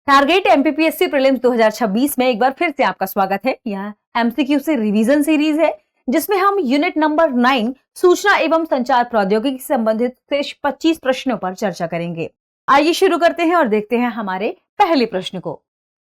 Target MPPSC prelims 2026 में एक बार फिर से आपका स्वागत है। यह एमसीक्यू से रिवीजन सीरीज है जिसमें हम यूनिट नंबर 9 सूचना एवं संचार प्रौद्योगिकी से संबंधित शेष 25 प्रश्नों पर चर्चा करेंगे। आइए शुरू करते हैं और देखते हैं हमारे पहले प्रश्न को।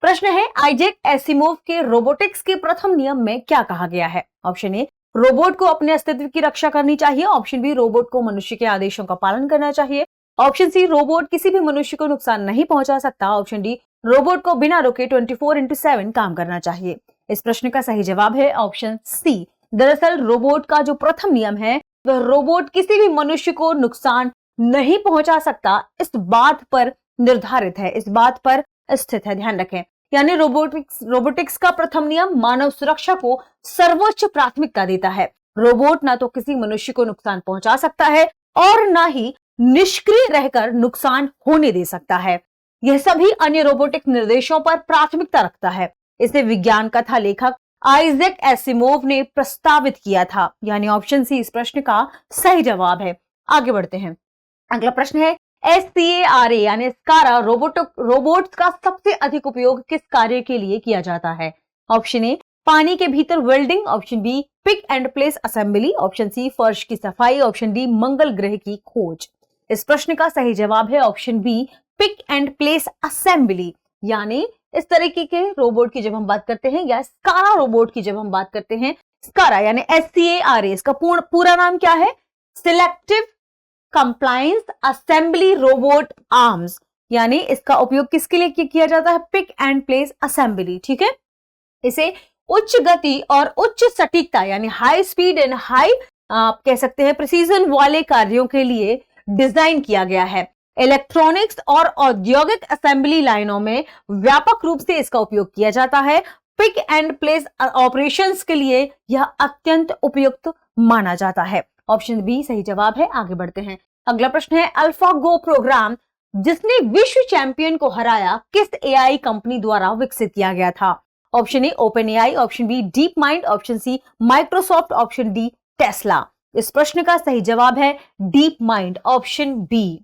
प्रश्न है, आइजैक एसिमोव के रोबोटिक्स के प्रथम नियम में क्या कहा गया है? ऑप्शन ए, रोबोट को अपने अस्तित्व की रक्षा करनी चाहिए। ऑप्शन बी, रोबोट को मनुष्य के आदेशों का पालन करना चाहिए। ऑप्शन सी, रोबोट किसी भी मनुष्य को नुकसान नहीं पहुंचा सकता। ऑप्शन डी, रोबोट को बिना रुके 24/7 काम करना चाहिए। इस प्रश्न का सही जवाब है ऑप्शन सी। दरअसल रोबोट का जो प्रथम नियम है वह रोबोट किसी भी मनुष्य को नुकसान नहीं पहुंचा सकता इस बात पर निर्धारित है, इस बात पर स्थित है, ध्यान रखें। यानी रोबोटिक्स का प्रथम नियम मानव सुरक्षा को सर्वोच्च प्राथमिकता देता है। रोबोट ना तो किसी मनुष्य को नुकसान पहुंचा सकता है और ना ही निष्क्रिय रहकर नुकसान होने दे सकता है। यह सभी अन्य रोबोटिक निर्देशों पर प्राथमिकता रखता है। इसे विज्ञान कथा लेखक आइजैक एसिमोव ने प्रस्तावित किया था। यानी ऑप्शन सी इस प्रश्न का सही जवाब है। आगे बढ़ते हैं। अगला प्रश्न है, SCARA यानी स्कारा रोबोट्स का सबसे अधिक उपयोग किस कार्य के लिए किया जाता है? ऑप्शन ए, पानी के भीतर welding. Option B, pick and place assembly. Option C, फर्श की सफाई। ऑप्शन डी, मंगल ग्रह की खोज। इस प्रश्न का सही जवाब है option B, pick and place assembly. यानी इस तरीके के रोबोट की जब हम बात करते हैं या स्कारा रोबोट की जब हम बात करते हैं, स्कारा यानी SCARA, इसका पूरा नाम क्या है? Selective compliance assembly robot arms. यानी इसका उपयोग किसके लिए किया जाता है? पिक एंड प्लेस असेंबली, ठीक है। इसे उच्च गति और उच्च सटीकता यानी हाई स्पीड एंड हाई आप कह सकते हैं प्रिसीजन वाले कार्यों के लिए डिजाइन किया गया है। इलेक्ट्रॉनिक्स और औद्योगिक असेंबली लाइनों में व्यापक रूप से इसका उपयोग किया जाता है। पिक एंड प्लेस ऑपरेशंस के लिए यह अत्यंत उपयुक्त माना जाता है। ऑप्शन बी सही जवाब है। आगे बढ़ते हैं। अगला प्रश्न है, अल्फागो प्रोग्राम जिसने विश्व चैंपियन को हराया किस एआई कंपनी द्वारा विकसित किया गया था? Option A, OpenAI. Option B, DeepMind. Option C, Microsoft. Option D, Tesla. इस प्रश्न का सही जवाब है डीप माइंड, ऑप्शन बी।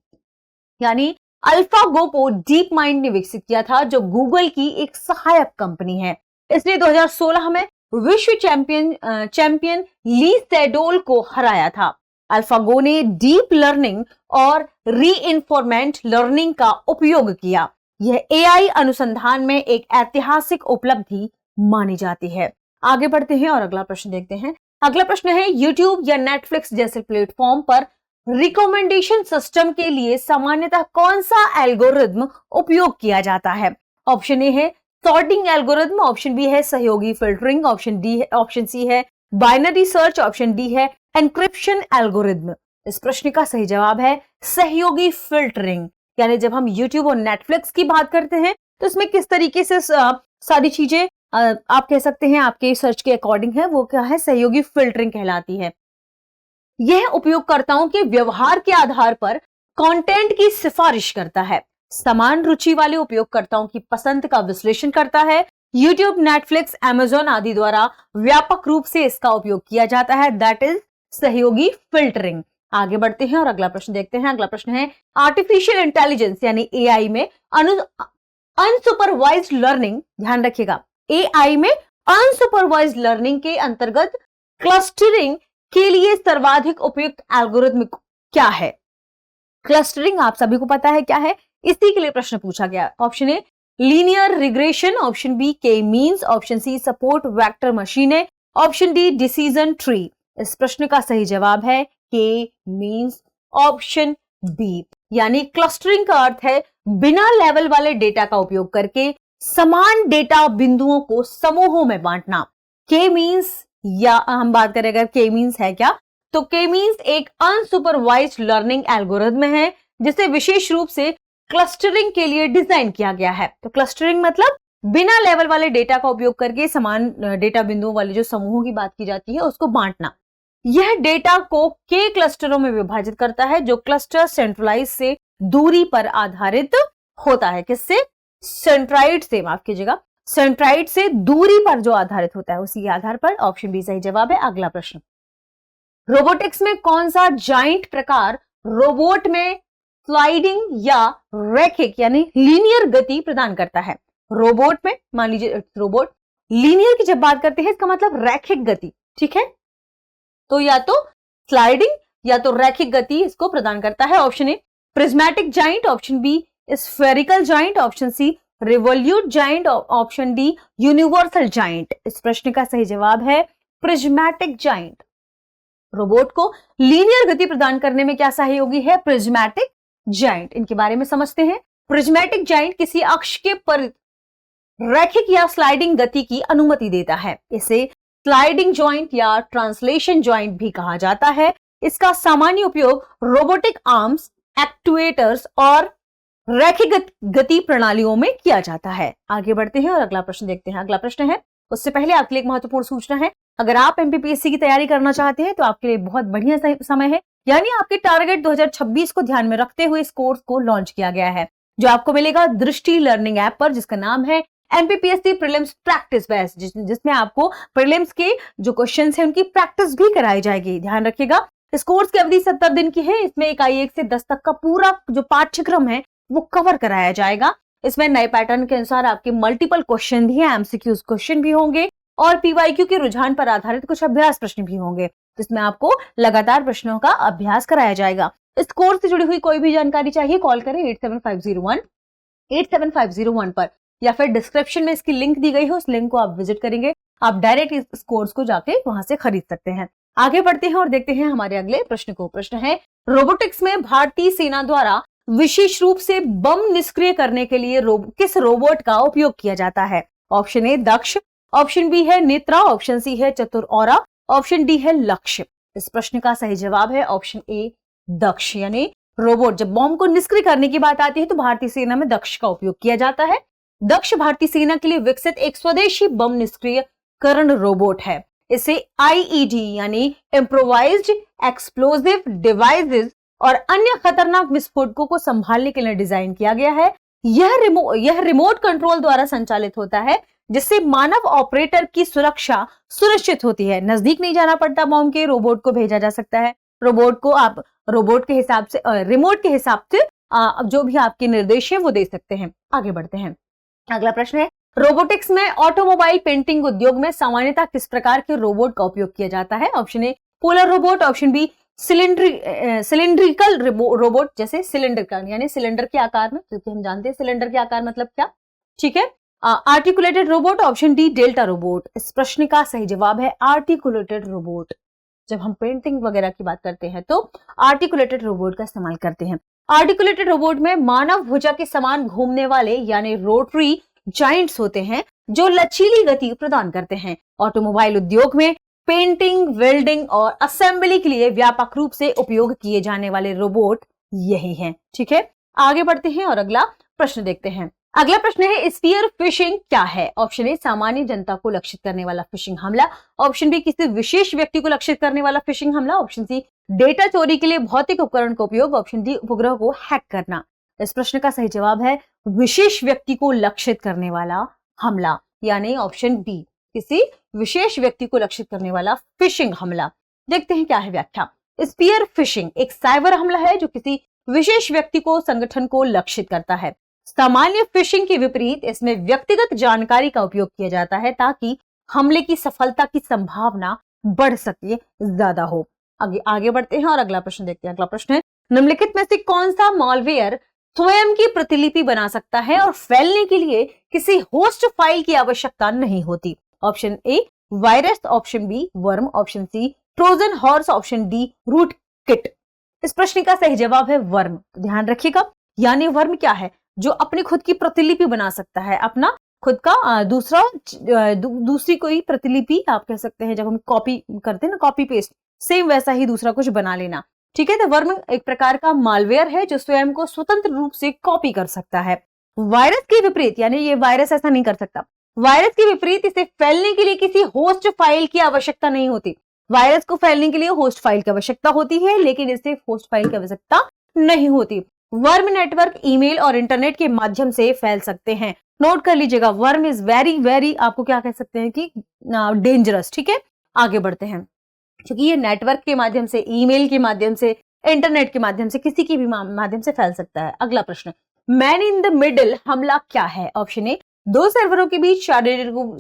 यानी अल्फागो को डीप माइंड ने विकसित किया था जो गूगल की एक सहायक कंपनी है। इसने 2016 में विश्व चैंपियन ली सेडोल को हराया था। अल्फागो ने डीप लर्निंग और रीइंफोर्समेंट लर्निंग का उपयोग किया। यह एआई अनुसंधान में एक ऐतिहासिक उपलब्धि मानी जाती है। आगे बढ़ते हैं और अगला प्रश्न देखते हैं। अगला प्रश्न है, यूट्यूब या नेटफ्लिक्स जैसे प्लेटफॉर्म पर रिकमेंडेशन सिस्टम के लिए सामान्यतः कौन सा एल्गोरिथ्म उपयोग किया जाता है? ऑप्शन ए है सॉर्टिंग एल्गोरिथ्म। ऑप्शन बी है सहयोगी फिल्टरिंग। ऑप्शन सी है बाइनरी सर्च। ऑप्शन डी है एन्क्रिप्शन एल्गोरिथ्म। इस प्रश्न का सही जवाब है सहयोगी फिल्टरिंग। यानी जब हम यूट्यूब और नेटफ्लिक्स की बात करते हैं तो इसमें किस तरीके से सारी चीजें आप कह सकते हैं आपके सर्च के अकॉर्डिंग है, वो क्या है? सहयोगी फिल्टरिंग कहलाती है। यह उपयोगकर्ताओं के व्यवहार के आधार पर कंटेंट की सिफारिश करता है। समान रुचि वाले उपयोगकर्ताओं की पसंद का विश्लेषण करता है। यूट्यूब, नेटफ्लिक्स, अमेज़न आदि द्वारा व्यापक रूप से इसका उपयोग किया जाता है। दैट इज सहयोगी फिल्टरिंग। आगे बढ़ते हैं और अगला प्रश्न देखते हैं। अगला प्रश्न है, आर्टिफिशियल इंटेलिजेंस यानी एआई में अनसुपरवाइज्ड लर्निंग, ध्यान रखिएगा, एआई में अनसुपरवाइज्ड लर्निंग के अंतर्गत क्लस्टरिंग के लिए सर्वाधिक उपयुक्त एल्गोरिथम क्या है? क्लस्टरिंग आप सभी को पता है क्या है, इसी के लिए प्रश्न पूछा गया। Option A, linear regression. Option B, K means. Option C, support vector मशीनें। Option D, decision tree. इस प्रश्न का सही जवाब है के मीन्स, ऑप्शन बी। यानी क्लस्टरिंग का अर्थ है बिना लेवल वाले डेटा का उपयोग करके समान डेटा बिंदुओं को समूहों में बांटना। के मीन्स या हम बात करें अगर के मीन्स है क्या, तो के मीन्स एक अनसुपरवाइज्ड लर्निंग एल्गोरिथम है जिसे विशेष रूप से क्लस्टरिंग के लिए डिजाइन किया गया है। तो क्लस्टरिंग मतलब बिना लेवल वाले डेटा का उपयोग करके समान डेटा बिंदुओं वाले जो समूहों की बात की जाती है उसको बांटना। यह डेटा को के क्लस्टरों में विभाजित करता है जो क्लस्टर सेंट्रलाइज से दूरी पर आधारित होता है। किससे? सेंट्राइड से, माफ कीजिएगा, सेंट्राइड से दूरी पर जो आधारित होता है उसी के आधार पर। ऑप्शन बी सही जवाब है। अगला प्रश्न, रोबोटिक्स में कौन सा जाइंट प्रकार रोबोट में स्लाइडिंग या रैखिक यानी लीनियर गति प्रदान करता है। रोबोट में मान लीजिए रोबोट, लीनियर की जब बात करते हैं इसका मतलब रैखिक गति, ठीक है। तो या तो स्लाइडिंग या तो रैखिक गति इसको प्रदान करता है। Option A prismatic joint, option B spherical joint, option C revolute joint, option D universal joint. इस प्रश्न का सही जवाब है प्रिज्मेटिक जाइंट। रोबोट को लीनियर गति प्रदान करने में क्या सहयोगी है? Prismatic joint. इनके बारे में समझते हैं। प्रिज्मेटिक जाइंट किसी अक्ष के पर रैखिक या स्लाइडिंग गति की अनुमति देता है। इसे स्लाइडिंग जॉइंट या ट्रांसलेशन जॉइंट भी कहा जाता है। इसका सामान्य उपयोग रोबोटिक आर्म्स, एक्ट्यूएटर्स और रैखिक गति प्रणालियों में किया जाता है। आगे बढ़ते हैं और अगला प्रश्न देखते हैं। अगला प्रश्न है, उससे पहले आपके लिए एक महत्वपूर्ण सूचना है। अगर आप एमपीपीएससी की तैयारी करना चाहते हैं तो आपके लिए बहुत बढ़िया समय है, यानी आपके टारगेट 2026 को ध्यान में रखते हुए इस कोर्स को लॉन्च किया गया है, जो आपको मिलेगा दृष्टि लर्निंग ऐप पर, जिसका नाम है एमपीपीएससी प्रीलिम्स प्रैक्टिस बैच, जिसमें आपको प्रीलिम्स के जो क्वेश्चंस हैं उनकी प्रैक्टिस भी कराई जाएगी। ध्यान रखिएगा, इस कोर्स की अवधि 70 दिन की है। इसमें इकाई 1 से 10 तक का पूरा जो पाठ्यक्रम है वो कवर कराया जाएगा। इसमें नए पैटर्न के अनुसार आपके मल्टीपल क्वेश्चन भी हैं, एमसीक्यूज क्वेश्चन भी होंगे और पीवाईक्यू के रुझान पर आधारित कुछ अभ्यास प्रश्न भी होंगे, जिसमें आपको लगातार प्रश्नों का अभ्यास कराया जाएगा। इस कोर्स से जुड़ी हुई कोई भी जानकारी चाहिए, कॉल करें 87501 पर, या फिर डिस्क्रिप्शन में इसकी लिंक दी गई है, उस लिंक को आप विजिट करेंगे, आप डायरेक्ट इस कोर्स को जाके वहां से खरीद सकते हैं। आगे बढ़ते हैं और देखते हैं हमारे अगले प्रश्न को। प्रश्न है, रोबोटिक्स में भारतीय सेना द्वारा विशेष रूप से बम निष्क्रिय करने के लिए किस रोबोट का उपयोग किया जाता है? Option A Daksh, option B है नेत्रा, ऑप्शन सी है चतुर, ऑप्शन डी है लक्ष्य। इस प्रश्न का सही जवाब है ऑप्शन ए दक्ष, यानी रोबोट। जब बम को निष्क्रिय करने की बात आती है तो भारतीय सेना में दक्ष का उपयोग किया जाता है। दक्ष भारतीय सेना के लिए विकसित एक स्वदेशी बम निष्क्रियकरण रोबोट है। इसे आईईडी यानी इम्प्रोवाइज्ड एक्सप्लोजिव डिवाइसेस और अन्य खतरनाक विस्फोटकों को संभालने के लिए डिजाइन किया गया है। यह रिमोट कंट्रोल द्वारा संचालित होता है, जिससे मानव ऑपरेटर की सुरक्षा सुनिश्चित होती है। नजदीक नहीं जाना पड़ता बम के, रोबोट को भेजा जा सकता है। रोबोट को आप रोबोट के हिसाब से, रिमोट के हिसाब से जो भी आपके निर्देश है वो दे सकते हैं। आगे बढ़ते हैं। अगला प्रश्न है, रोबोटिक्स में ऑटोमोबाइल पेंटिंग उद्योग में सामान्यतः किस प्रकार के रोबोट का उपयोग किया जाता है? Option A polar robot, option B cylindrical robot, जैसे सिलेंडर का यानी सिलेंडर के आकार में, क्योंकि हम जानते हैं सिलेंडर के आकार मतलब क्या, ठीक है। Articulated robot, option D delta robot. इस प्रश्न का सही जवाब है आर्टिकुलेटेड रोबोट। जब हम पेंटिंग वगैरह की बात करते हैं तो आर्टिकुलेटेड रोबोट का इस्तेमाल करते हैं। आर्टिकुलेटेड रोबोट में मानव भुजा के समान घूमने वाले यानी रोटरी जॉइंट्स होते हैं, जो लचीली गति प्रदान करते हैं। ऑटोमोबाइल उद्योग में पेंटिंग, वेल्डिंग और असेंबली के लिए व्यापक रूप से उपयोग किए जाने वाले रोबोट यही हैं, ठीक है। आगे बढ़ते हैं और अगला प्रश्न देखते हैं। अगला प्रश्न है, स्पीयर फिशिंग क्या है? ऑप्शन ए सामान्य जनता को लक्षित करने वाला फिशिंग हमला, ऑप्शन बी किसी विशेष व्यक्ति को लक्षित करने वाला फिशिंग हमला, ऑप्शन सी डेटा चोरी के लिए भौतिक उपकरण का उपयोग, ऑप्शन डी उपग्रह को हैक करना। इस प्रश्न का सही जवाब है विशेष व्यक्ति को लक्षित करने वाला हमला, यानी ऑप्शन बी किसी विशेष व्यक्ति को लक्षित करने वाला फिशिंग हमला। देखते हैं क्या है व्याख्या। स्पीयर फिशिंग एक साइबर हमला है जो किसी विशेष व्यक्ति को, संगठन को लक्षित करता है। सामान्य फिशिंग के विपरीत इसमें व्यक्तिगत जानकारी का उपयोग किया जाता है ताकि हमले की सफलता की संभावना बढ़ सके, ज्यादा हो। आगे बढ़ते हैं और अगला प्रश्न देखते हैं। अगला प्रश्न है, निम्नलिखित में से कौन सा मॉलवेयर स्वयं की प्रतिलिपि बना सकता है और फैलने के लिए किसी होस्ट फाइल की आवश्यकता नहीं होती? Option A virus, option B worm, option C Trojan horse, option D rootkit. इस प्रश्न का सही जवाब है वर्म। तो ध्यान रखिएगा, यानी वर्म क्या है? जो अपनी खुद की प्रतिलिपि बना सकता है, अपना खुद का दूसरी कोई प्रतिलिपि आप कह सकते हैं। जब हम कॉपी करते हैं ना, कॉपी पेस्ट, सेम वैसा ही दूसरा कुछ बना लेना, ठीक है। तो वर्म एक प्रकार का मालवेयर है जो स्वयं को स्वतंत्र रूप से कॉपी कर सकता है। वायरस के विपरीत, यानी ये वायरस ऐसा नहीं कर सकता। वायरस के विपरीत इसे फैलने के लिए किसी होस्ट फाइल की आवश्यकता नहीं होती। वायरस को फैलने के लिए होस्ट फाइल की आवश्यकता होती है, लेकिन इसे होस्ट फाइल की आवश्यकता नहीं होती। वर्म नेटवर्क, ईमेल और इंटरनेट के माध्यम से फैल सकते हैं। नोट कर लीजिएगा, वर्म इज वेरी वेरी, आपको क्या कह सकते हैं कि डेंजरस, ठीक है। आगे बढ़ते हैं। क्योंकि ये नेटवर्क के माध्यम से, ईमेल के माध्यम से इंटरनेट के माध्यम से, किसी की भी माध्यम से फैल सकता है। अगला प्रश्न, मैन इन द मिडिल हमला क्या है? ऑप्शन ए, दो सर्वरों के बीच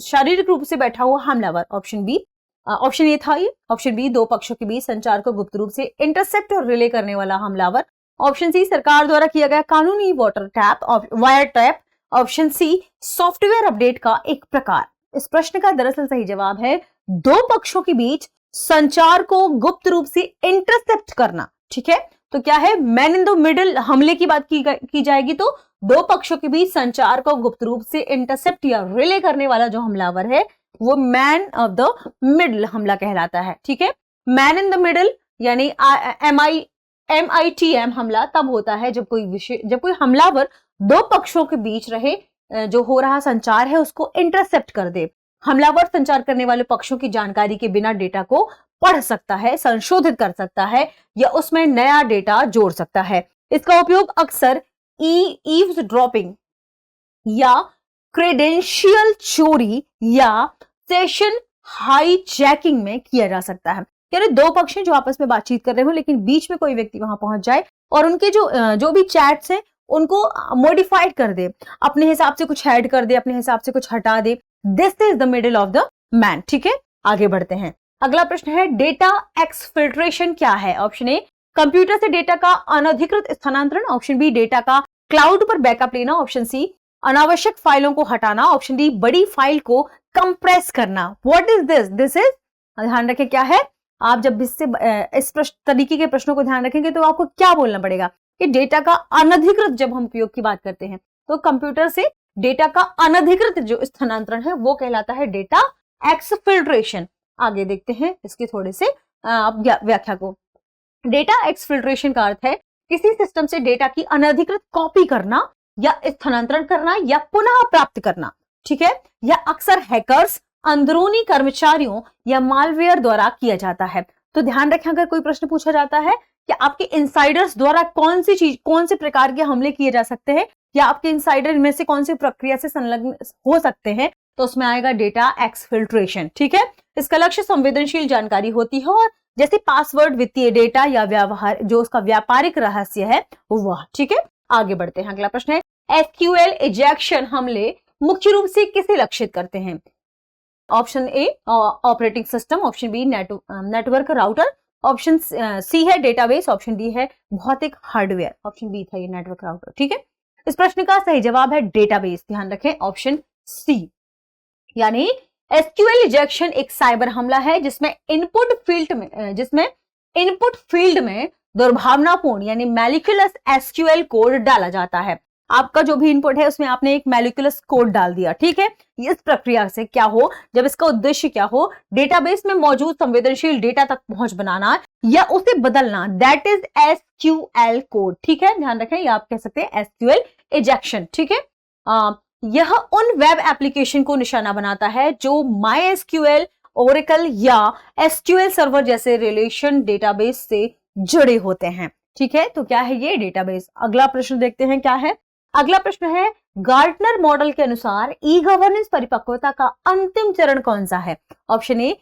शारीरिक रूप से बैठा हुआ हमलावर। ऑप्शन बी, ऑप्शन ए था ये। ऑप्शन बी, दो पक्षों के बीच संचार को गुप्त रूप से इंटरसेप्ट और रिले करने वाला हमलावर। ऑप्शन सी, सरकार द्वारा किया गया कानूनी wire tap. Option C, software update का एक प्रकार। इस प्रश्न का दरअसल सही जवाब है दो पक्षों के बीच संचार को गुप्त रूप से इंटरसेप्ट करना। ठीक है, तो क्या है, मैन इन द मिडिल हमले की बात की जाएगी तो दो पक्षों के बीच संचार को गुप्त रूप से इंटरसेप्ट या रिले करने वाला जो हमलावर है वो मैन ऑफ द मिडिल हमला कहलाता है। ठीक है, मैन इन द मिडिल यानी MITM हमला तब होता है जब कोई हमलावर दो पक्षों के बीच रहे जो हो रहा संचार है उसको इंटरसेप्ट कर दे। हमलावर संचार करने वाले पक्षों की जानकारी के बिना डेटा को पढ़ सकता है, संशोधित कर सकता है या उसमें नया डेटा जोड़ सकता है। इसका उपयोग अक्सर ईव्सड्रॉपिंग या क्रेडेंशियल चोरी या सेशन हाईजैकिंग में किया जा सकता है। यानी दो पक्ष हैं जो आपस में बातचीत कर रहे हो लेकिन बीच में कोई व्यक्ति वहां पहुंच जाए और उनके जो भी चैट्स हैं उनको मॉडिफाइड कर दे, अपने हिसाब से कुछ ऐड कर दे, अपने हिसाब से कुछ हटा दे। This is the middle of the man. ठीक है, आगे बढ़ते हैं। अगला प्रश्न है, डेटा एक्सफिल्ट्रेशन क्या है? ऑप्शन ए, कंप्यूटर से डेटा का अनधिकृत स्थानांतरण। ऑप्शन बी, डेटा का क्लाउड पर बैकअप लेना। ऑप्शन सी, अनावश्यक फाइलों को हटाना। ऑप्शन डी, बड़ी फाइल को कंप्रेस करना। What is this? This is, ध्यान रखें क्या है, आप जब इस तरीके के प्रश्नों को ध्यान रखेंगे तो आपको क्या बोलना पड़ेगा कि डेटा का अनधिकृत जब हम उपयोग की बात करते हैं तो कंप्यूटर से डेटा का अनधिकृत जो स्थानांतरण है वो कहलाता है डेटा एक्सफिल्ट्रेशन। आगे देखते हैं इसके थोड़े से व्याख्या को। डेटा एक्सफिल्ट्रेशन का अर्थ है किसी सिस्टम से डेटा की अनधिकृत कॉपी करना या स्थानांतरण करना या पुनः प्राप्त करना। ठीक है, या अक्सर हैकर्स, अंदरूनी कर्मचारियों या मालवेयर द्वारा किया जाता है। तो ध्यान रखें, अगर कोई प्रश्न पूछा जाता है कि आपके इनसाइडर्स द्वारा कौन से प्रकार के हमले किए जा सकते हैं या आपके इनसाइडर में से कौन सी प्रक्रिया से संलग्न हो सकते हैं, तो उसमें आएगा डेटा एक्सफिल्ट्रेशन। ठीक है, इसका लक्ष्य संवेदनशील जानकारी होती है और जैसे पासवर्ड, वित्तीय डेटा या व्यवहार जो उसका व्यापारिक रहस्य है वह। ठीक है, आगे बढ़ते हैं। अगला प्रश्न है, एसक्यूएल इंजेक्शन हमले मुख्य रूप से किसे लक्षित करते हैं? Option A, operating system. Option B, network router. Option C है डेटाबेस। ऑप्शन डी है भौतिक हार्डवेयर। ऑप्शन बी था ये नेटवर्क राउटर। ठीक है, इस प्रश्न का सही जवाब है डेटाबेस। ध्यान रखें, ऑप्शन सी। यानी एसक्यूएल इंजेक्शन एक साइबर हमला है जिसमें इनपुट फील्ड में दुर्भावनापूर्ण यानी मैलिकुलस एसक्यूएल कोड डाला जाता है। आपका जो भी इनपुट है उसमें आपने एक मैलिकुलस कोड डाल दिया। ठीक है, इस प्रक्रिया से क्या हो, जब इसका उद्देश्य क्या हो, डेटाबेस में मौजूद संवेदनशील डेटा तक पहुंच बनाना या उसे बदलना, दैट इज एसक्यूएल कोड। ठीक है, ध्यान रखें, ये आप कह सकते हैं एसक्यूएल इंजेक्शन। ठीक है, यह उन वेब एप्लीकेशन को निशाना बनाता है जो माईएसक्यूएल, ओरेकल या एसक्यूएल सर्वर जैसे रिलेशन डेटाबेस से जुड़े होते हैं। ठीक है, तो क्या है ये डेटाबेस। अगला प्रश्न देखते हैं क्या है। अगला प्रश्न है, गार्टनर मॉडल के अनुसार ई गवर्नेंस परिपक्वता का अंतिम चरण कौन सा है? Option A,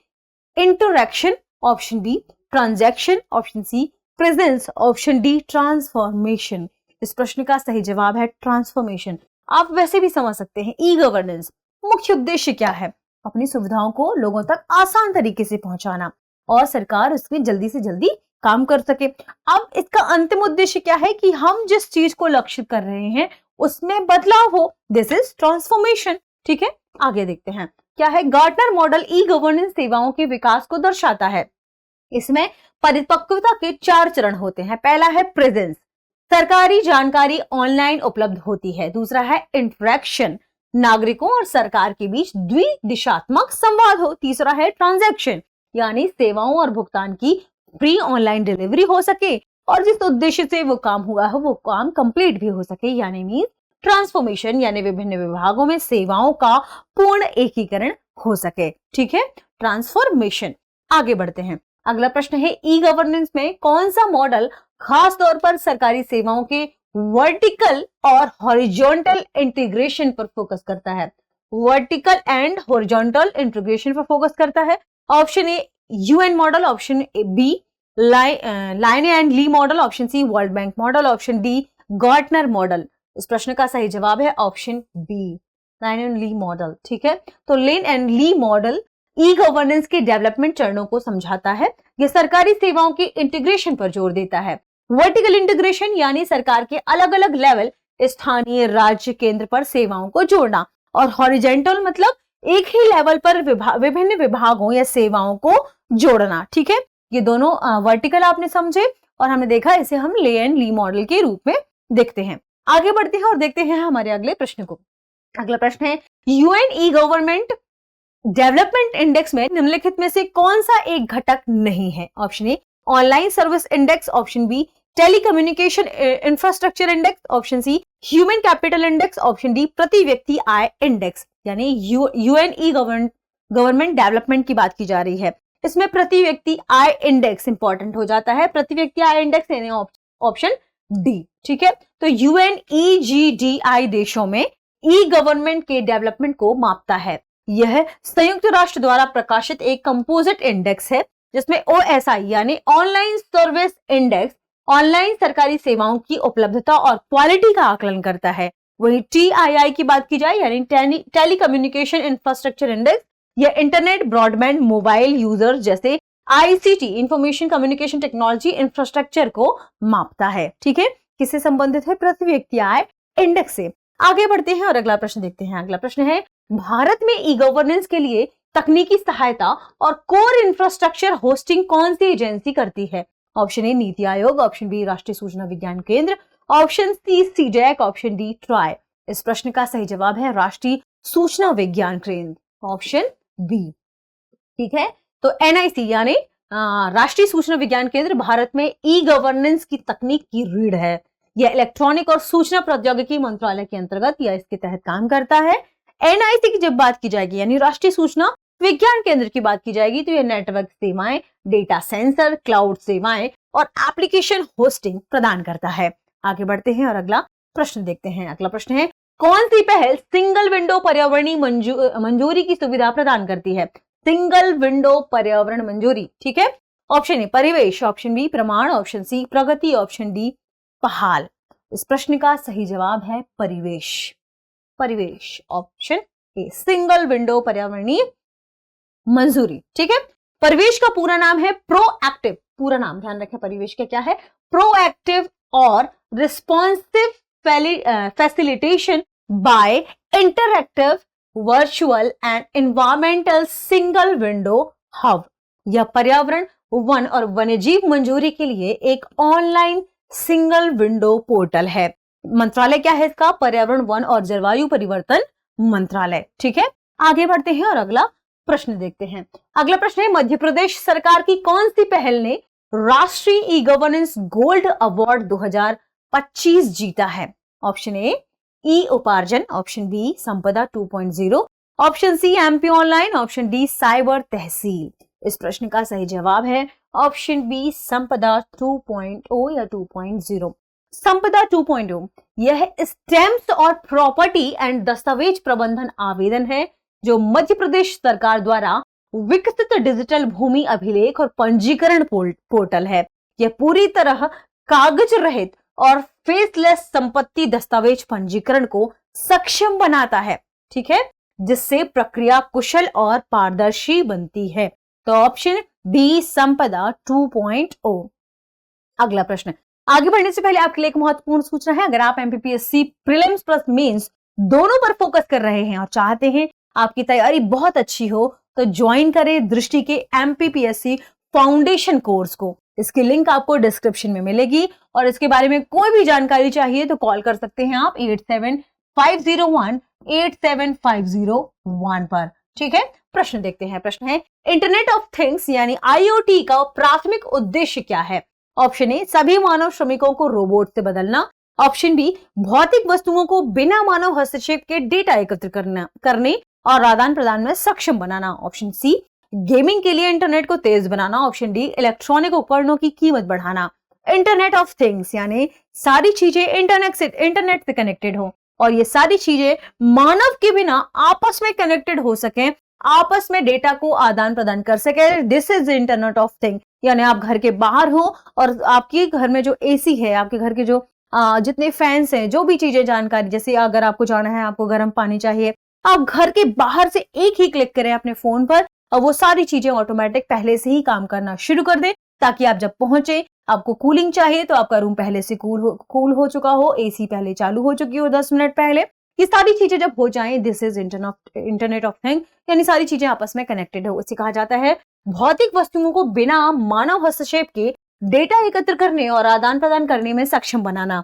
interaction. Option B, transaction. Option C, presence. Option D, transformation. इस प्रश्न का सही जवाब है ट्रांसफॉर्मेशन। आप वैसे भी समझ सकते हैं ई गवर्नेंस मुख्य उद्देश्य क्या है, अपनी सुविधाओं को लोगों तक आसान तरीके से पहुंचाना और सरकार उसमें जल्दी से जल्दी काम कर सके। अब इसका अंतिम उद्देश्य क्या है कि हम जिस चीज को लक्षित कर रहे हैं उसमें बदलाव हो, दिस इज ट्रांसफॉर्मेशन। ठीक है, आगे देखते हैं क्या है। गार्टनर मॉडल ई गवर्नेंस सेवाओं के विकास को दर्शाता है। इसमें परिपक्वता के 4 चरण होते हैं। पहला है प्रेजेंस, सरकारी जानकारी ऑनलाइन उपलब्ध होती है। दूसरा है इंटरेक्शन, नागरिकों और सरकार के बीच द्विदिशात्मक संवाद हो। तीसरा है ट्रांजैक्शन, यानी सेवाओं और भुगतान की फ्री ऑनलाइन डिलीवरी हो सके और जिस उद्देश्य से वो काम हुआ है वो काम कंप्लीट भी हो सके, यानी मीन ट्रांसफॉर्मेशन, यानी विभिन्न विभागों में सेवाओं का पूर्ण एकीकरण हो सके। ठीक है, ट्रांसफॉर्मेशन। आगे बढ़ते हैं। अगला प्रश्न है, ई गवर्नेंस में कौन सा मॉडल खास तौर पर सरकारी सेवाओं के वर्टिकल और हॉरिजॉन्टल इंटीग्रेशन पर फोकस करता है? वर्टिकल एंड हॉरिजॉन्टल इंटीग्रेशन पर फोकस करता है। Option A, UN model. Option B, Layne and Lee model, option C World Bank model, option D Gartner model. इस प्रश्न का सही जवाब है option B, Layne and Lee model. ठीक है, तो Layne and Lee model e governance के डेवलपमेंट चरणों को समझाता है। यह सरकारी सेवाओं के इंटीग्रेशन पर जोर देता है। वर्टिकल इंटीग्रेशन यानी सरकार के अलग अलग लेवल, स्थानीय, राज्य, केंद्र पर सेवाओं को जोड़ना, और हॉरिजेंटल मतलब एक ही लेवल पर विभिन्न विभागों या सेवाओं को जोड़ना। ठीक है, ये दोनों वर्टिकल आपने समझे और हमने देखा इसे हम ले एंड ली मॉडल के रूप में देखते हैं। आगे बढ़ते हैं और देखते हैं हमारे अगले प्रश्न को। अगला प्रश्न है UN e government development index में निम्नलिखित में से कौन सा एक घटक नहीं है? Option A online service index, option B telecommunication infrastructure index, option C human capital index, option D प्रति व्यक्ति आय इंडेक्स। यानी यूएन ई गवर्नमेंट डेवलपमेंट की बात की जा रही है, इसमें प्रति व्यक्ति आय इंडेक्स इंपॉर्टेंट हो जाता है। प्रति व्यक्ति आय इंडेक्स यानी ऑप्शन डी। ठीक है, तो यूएनईजीडीआई देशों में ई गवर्नमेंट के डेवलपमेंट को मापता है। यह संयुक्त राष्ट्र द्वारा प्रकाशित एक कंपोजिट इंडेक्स है जिसमें ओएसआई यानी ऑनलाइन सर्विस इंडेक्स ऑनलाइन सरकारी सेवाओं की उपलब्धता और क्वालिटी का आकलन करता है। वहीं टीआईआई की बात की जाए यानी टेलीकम्युनिकेशन इंफ्रास्ट्रक्चर इंडेक्स, यह इंटरनेट, ब्रॉडबैंड, मोबाइल यूजर जैसे ICT information communication technology infrastructure को मापता है। ठीक है, किससे संबंधित है? प्रति व्यक्ति आय इंडेक्स से। आगे बढ़ते हैं और अगला प्रश्न देखते हैं। अगला प्रश्न है भारत में ई गवर्नेंस के लिए तकनीकी सहायता और कोर इंफ्रास्ट्रक्चर होस्टिंग कौन सी एजेंसी करती है? ऑप्शन ए नीति आयोग, ऑप्शन बी राष्ट्रीय सूचना विज्ञान केंद्र, option C CDAC, option D TRAI. इस प्रश्न का सही जवाब है राष्ट्रीय सूचना विज्ञान केंद्र, ऑप्शन बी। ठीक है, तो एनआईसी यानी राष्ट्रीय सूचना विज्ञान केंद्र भारत में ई गवर्नेंस की तकनीक की रीढ़ है। यह इलेक्ट्रॉनिक और सूचना प्रौद्योगिकी मंत्रालय के अंतर्गत या इसके तहत काम करता है। एनआईसी की जब बात की जाएगी यानी राष्ट्रीय सूचना विज्ञान केंद्र की बात की जाएगी तो यह नेटवर्क सेवाएं, डेटा सेंसर, क्लाउड सेवाएं और एप्लीकेशन होस्टिंग प्रदान करता है। आगे बढ़ते हैं और अगला प्रश्न देखते हैं। अगला प्रश्न है कौन सी पहल सिंगल विंडो पर्यावरणीय मंजूरी की सुविधा प्रदान करती है? सिंगल विंडो पर्यावरण मंजूरी। ठीक है, ऑप्शन ए परिवेश, ऑप्शन बी प्रमाण, ऑप्शन सी प्रगति, ऑप्शन डी पहाल। इस प्रश्न का सही जवाब है परिवेश। परिवेश, ऑप्शन ए सिंगल विंडो पर्यावरणीय मंजूरी। ठीक है, परिवेश का पूरा नाम है प्रोएक्टिव, पूरा नाम ध्यान रखें परिवेश का क्या है? प्रोएक्टिव और responsive facilitation by interactive virtual and environmental single window hub. यह पर्यावरण, वन और वन्यजीव मंजूरी के लिए एक ऑनलाइन सिंगल विंडो पोर्टल है। मंत्रालय क्या है इसका? पर्यावरण, वन और जलवायु परिवर्तन मंत्रालय। ठीक है, आगे बढ़ते हैं और अगला प्रश्न देखते हैं। अगला प्रश्न है मध्य प्रदेश सरकार की कौन सी पहल ने राष्ट्रीय ई गवर्नेंस गोल्ड अवार्ड 2025 जीता है? ऑप्शन ए ई उपार्जन, option B Sampada 2.0, option C MP online, option D cyber तहसील। इस प्रश्न का सही जवाब है ऑप्शन बी संपदा 2.0 या 2.0। संपदा 2.0 यह स्टैम्प्स और प्रॉपर्टी एंड दस्तावेज प्रबंधन आवेदन है जो मध्य प्रदेश सरकार द्वारा विकसित डिजिटल भूमि अभिलेख और पंजीकरण पोर्टल है। यह पूरी तरह कागज रहित और फेसलेस संपत्ति दस्तावेज पंजीकरण को सक्षम बनाता है। ठीक है, जिससे प्रक्रिया कुशल और पारदर्शी बनती है। तो ऑप्शन बी संपदा 2.0। अगला प्रश्न, आगे बढ़ने से पहले आपके लिए एक महत्वपूर्ण सूचना है। अगर आप एमपीपीएससी प्रीलिम्स प्लस मेंस दोनों पर फोकस कर रहे हैं और चाहते हैं आपकी तैयारी बहुत अच्छी हो तो ज्वाइन करें दृष्टि के एमपीपीएससी फाउंडेशन कोर्स को। इसकी लिंक आपको डिस्क्रिप्शन में मिलेगी और इसके बारे में कोई भी जानकारी चाहिए तो कॉल कर सकते हैं आप 8750187501 पर। ठीक है, प्रश्न देखते हैं। प्रश्न है इंटरनेट ऑफ थिंग्स यानी आईओटी का प्राथमिक उद्देश्य क्या है? ऑप्शन ए सभी मानव श्रमिकों को रोबोट से बदलना, ऑप्शन बी भौतिक वस्तुओं को बिना मानव हस्तक्षेप के डेटा एकत्र करने और आदान प्रदान में सक्षम बनाना, ऑप्शन सी गेमिंग के लिए इंटरनेट को तेज बनाना, ऑप्शन डी इलेक्ट्रॉनिक उपकरणों की कीमत बढ़ाना। इंटरनेट ऑफ थिंग्स यानी सारी चीजें इंटरनेट से कनेक्टेड हो और ये सारी चीजें मानव के बिना आपस में कनेक्टेड हो सके आपस में डेटा को आदान प्रदान कर सके। This is internet of thing, यानी आप घर के बाहर हो और आपके घर में जो एसी है, आपके घर के जो जितने फैंस हैं, जो भी चीजें जानकारी, जैसे अगर आपको जाना है, आपको गर्म पानी चाहिए, आप घर के बाहर से एक ही क्लिक करें अपने फोन पर और वो सारी चीजें ऑटोमेटिक पहले से ही काम करना शुरू कर दें, ताकि आप जब पहुंचे, आपको कूलिंग चाहिए तो आपका रूम पहले से कूल हो चुका हो, एसी पहले चालू हो चुकी हो 10 मिनट पहले। ये सारी चीजें जब हो जाएं, this is internet of thing, यानी सारी चीजें आपस में कनेक्टेड हो। इसे कहा जाता है भौतिक वस्तुओं को बिना मानव हस्तक्षेप के डेटा एकत्र करने और आदान प्रदान करने में सक्षम बनाना।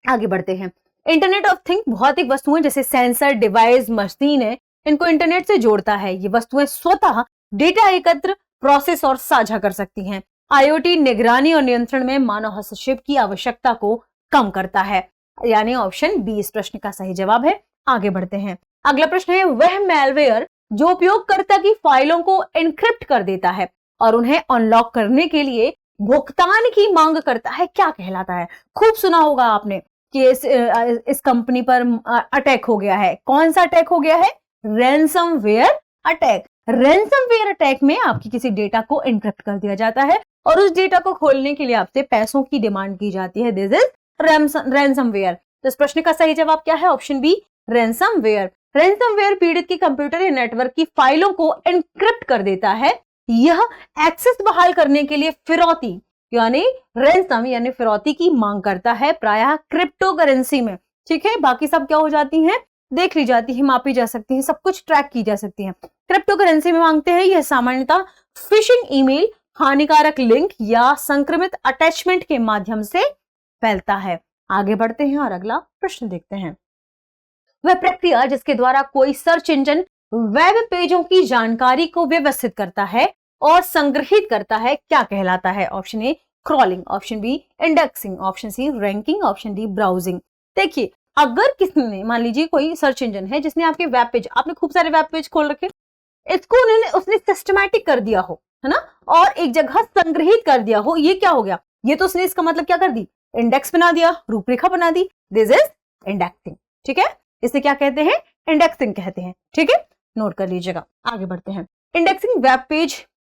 आगे बढ़ते हैं। इंटरनेट ऑफ थिंग भौतिक वस्तुएं जैसे सेंसर, डिवाइस, मशीन है, इनको इंटरनेट से जोड़ता है। ये वस्तुएं स्वतः डेटा एकत्र, प्रोसेस और साझा कर सकती हैं। आईओटी निगरानी और नियंत्रण में मानव हस्तक्षेप की आवश्यकता को कम करता है, यानी ऑप्शन बी इस प्रश्न का सही जवाब है। आगे बढ़ते हैं। अगला प्रश्न है, वह मैलवेयर जो उपयोगकर्ता की फाइलों को एन्क्रिप्ट कर देता है और उन्हें अनलॉक करने के लिए भुगतान की मांग करता है, क्या कहलाता है? खूब सुना होगा आपने कि इस कंपनी पर अटैक हो गया है। कौन सा अटैक हो गया है? Ransomware attack. रैनसमवेयर अटैक में आपकी किसी डेटा को एन्क्रिप्ट कर दिया जाता है और उस डेटा को खोलने के लिए आपसे पैसों की डिमांड की जाती है। This is ransomware. तो इस प्रश्न का सही जवाब क्या है? Option B, ransomware. रैनसमवेयर पीड़ित की कंप्यूटर या नेटवर्क की फाइलों को एन्क्रिप्ट कर देता है। यह एक्सेस बहाल करने के लिए फिरौती यानी रैनसम यानी फिरौती की मांग करता है, प्रायः क्रिप्टो करेंसी में। ठीक है, बाकी सब क्या हो जाती हैं? देख ली जाती है, मापी जा सकती है, सब कुछ ट्रैक की जा सकती है। क्रिप्टो करेंसी में मांगते हैं। यह सामान्यतः फिशिंग ईमेल, हानिकारक लिंक या संक्रमित अटैचमेंट के माध्यम से फैलता है। आगे बढ़ते हैं और अगला प्रश्न देखते हैं। वह प्रक्रिया जिसके द्वारा कोई सर्च इंजन वेब पेजों की जानकारी को व्यवस्थित करता है और संग्रहित करता है, क्या कहलाता है? Option A, crawling, option B, indexing, option C, ranking, option D, browsing. देखिए, अगर किसी ने, मान लीजिए कोई सर्च इंजन है जिसने आपके वेब पेज, आपने खूब सारे वेब पेज खोल रखे, इसको उसने सिस्टमैटिक कर दिया हो, है ना, और एक जगह संग्रहित कर दिया हो, ये क्या हो गया? ये तो उसने इसका मतलब क्या कर दी? इंडेक्स बना दिया, रूपरेखा बना दी। This is indexing. ठीक है, इसे क्या कहते हैं? इंडेक्सिंग कहते हैं। ठीक है, नोट कर लीजिएगा। आगे बढ़ते हैं। इंडेक्सिंग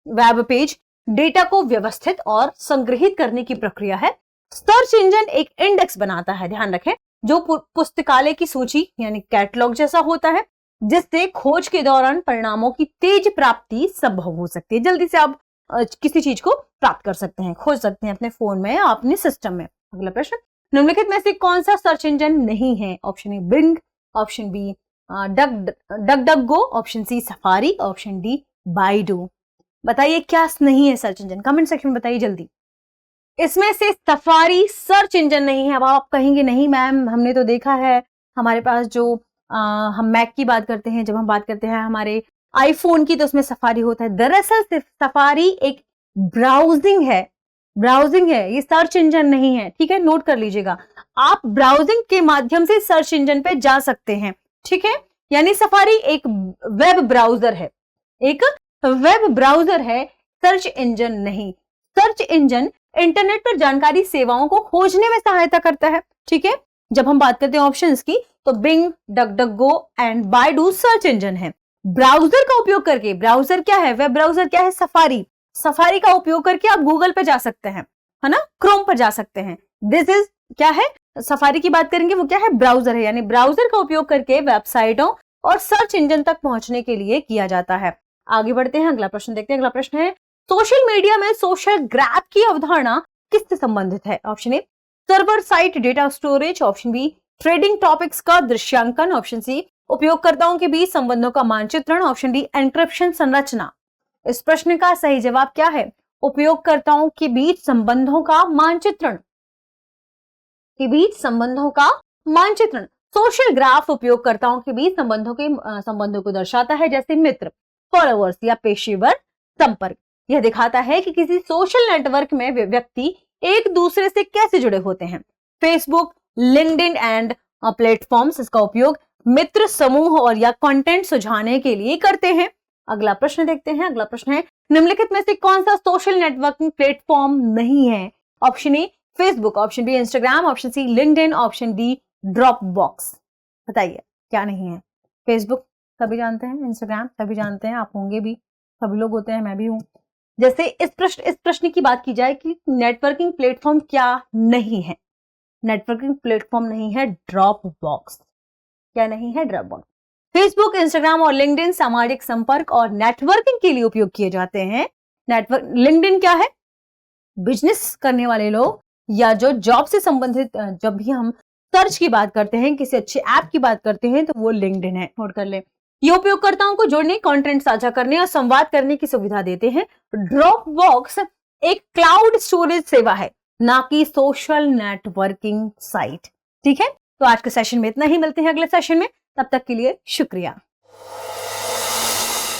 वेब पेज डेटा को व्यवस्थित और संग्रहित करने की प्रक्रिया है। सर्च इंजन एक इंडेक्स बनाता है, ध्यान रखें, जो पुस्तकालय की सूची यानी कैटलॉग जैसा होता है, जिससे खोज के दौरान परिणामों की तेज प्राप्ति संभव हो सकती है। जल्दी से आप किसी चीज को प्राप्त कर सकते हैं, खोज सकते हैं अपने फोन में या अपने सिस्टम में। अगला प्रश्न, निम्नलिखित में से कौन सा सर्च इंजन नहीं है? Option A, Bing, option B, Duck, option C, Safari, option D, Baidu. बताइए क्या नहीं है सर्च इंजन, कमेंट सेक्शन में बताइए जल्दी। इसमें से सफारी सर्च इंजन नहीं है। अब आप कहेंगे नहीं मैम, हमने तो देखा है, हमारे पास जो हम मैक की बात करते हैं, जब हम बात करते हैं हमारे आईफोन की, तो उसमें सफारी होता है। दरअसल सफारी एक ब्राउजिंग है, ये सर्च इंजन नहीं है। ठीक है, नोट कर लीजिएगा, आप ब्राउजिंग के माध्यम से सर्च इंजन पे जा सकते हैं। ठीक है, यानी सफारी एक वेब ब्राउजर है, सर्च इंजन नहीं। सर्च इंजन इंटरनेट पर जानकारी सेवाओं को खोजने में सहायता करता है। ठीक है, जब हम बात करते हैं ऑप्शंस की, तो Bing, Duck and Baidu search engine है। ब्राउजर का उपयोग करके, ब्राउजर क्या है? वेब ब्राउजर क्या है? सफारी का उपयोग करके आप गूगल पे जा सकते हैं, है ना, क्रोम पर जा सकते हैं। दिस इज क्या है? सफारी की बात करेंगे, वो क्या है? ब्राउजर है, यानी ब्राउजर का उपयोग करके वेबसाइटों और सर्च इंजन तक पहुंचने के लिए किया जाता है। आगे बढ़ते हैं, अगला प्रश्न देखते हैं। अगला प्रश्न है, सोशल मीडिया में सोशल ग्राफ की अवधारणा किससे संबंधित है? Option A, server site data storage, option B, trending topics का दृश्यांकन, ऑप्शन सी, उपयोगकर्ताओं के बीच संबंधों का मानचित्रण, ऑप्शन डी, एन्क्रिप्शन संरचना। इस प्रश्न का सही जवाब क्या है? उपयोगकर्ताओं के बीच संबंधों का मानचित्रण, सोशल ग्राफ उपयोगकर्ताओं के बीच संबंधों को दर्शाता है, जैसे मित्र, फॉलोअर्स या पेशेवर संपर्क। यह दिखाता है कि किसी सोशल नेटवर्क में व्यक्ति एक दूसरे से कैसे जुड़े होते हैं। फेसबुक, लिंक्डइन एंड प्लेटफॉर्म्स इसका उपयोग मित्र समूह और या कंटेंट सुझाने के लिए करते हैं। अगला प्रश्न देखते हैं। अगला प्रश्न है, निम्नलिखित में से कौन सा सोशल नेटवर्किंग प्लेटफॉर्म नहीं है? Option A, Facebook, option B, Instagram, option C, LinkedIn, option D, Dropbox. बताइए क्या नहीं है? फेसबुक, सभी जानते हैं, इंस्टाग्राम सभी जानते हैं, आप होंगे भी, सभी लोग होते हैं, मैं भी हूँ। जैसे इस प्रश्न की बात की जाए कि नेटवर्किंग प्लेटफॉर्म क्या नहीं है, नेटवर्किंग प्लेटफॉर्म नहीं है ड्रॉप बॉक्स। क्या नहीं है? Drop box. फेसबुक, इंस्टाग्राम और लिंक्डइन सामाजिक संपर्क और नेटवर्किंग के लिए उपयोग किए जाते हैं। लिंक्डइन क्या है? बिजनेस करने वाले लोग या जो जॉब से संबंधित, जब भी हम सर्च की बात करते हैं, किसी अच्छे ऐप की बात करते हैं, तो वो लिंक्डइन है, नोट कर ले। ये उपयोगकर्ताओं को जोड़ने, कंटेंट साझा करने और संवाद करने की सुविधा देते हैं। ड्रॉपबॉक्स एक क्लाउड स्टोरेज सेवा है, ना कि सोशल नेटवर्किंग साइट। ठीक है, तो आज के सेशन में इतना ही, मिलते हैं अगले सेशन में, तब तक के लिए शुक्रिया।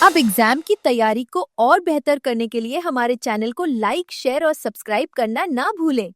अब एग्जाम की तैयारी को और बेहतर करने के लिए हमारे चैनल को लाइक, शेयर और सब्सक्राइब करना ना भूलें।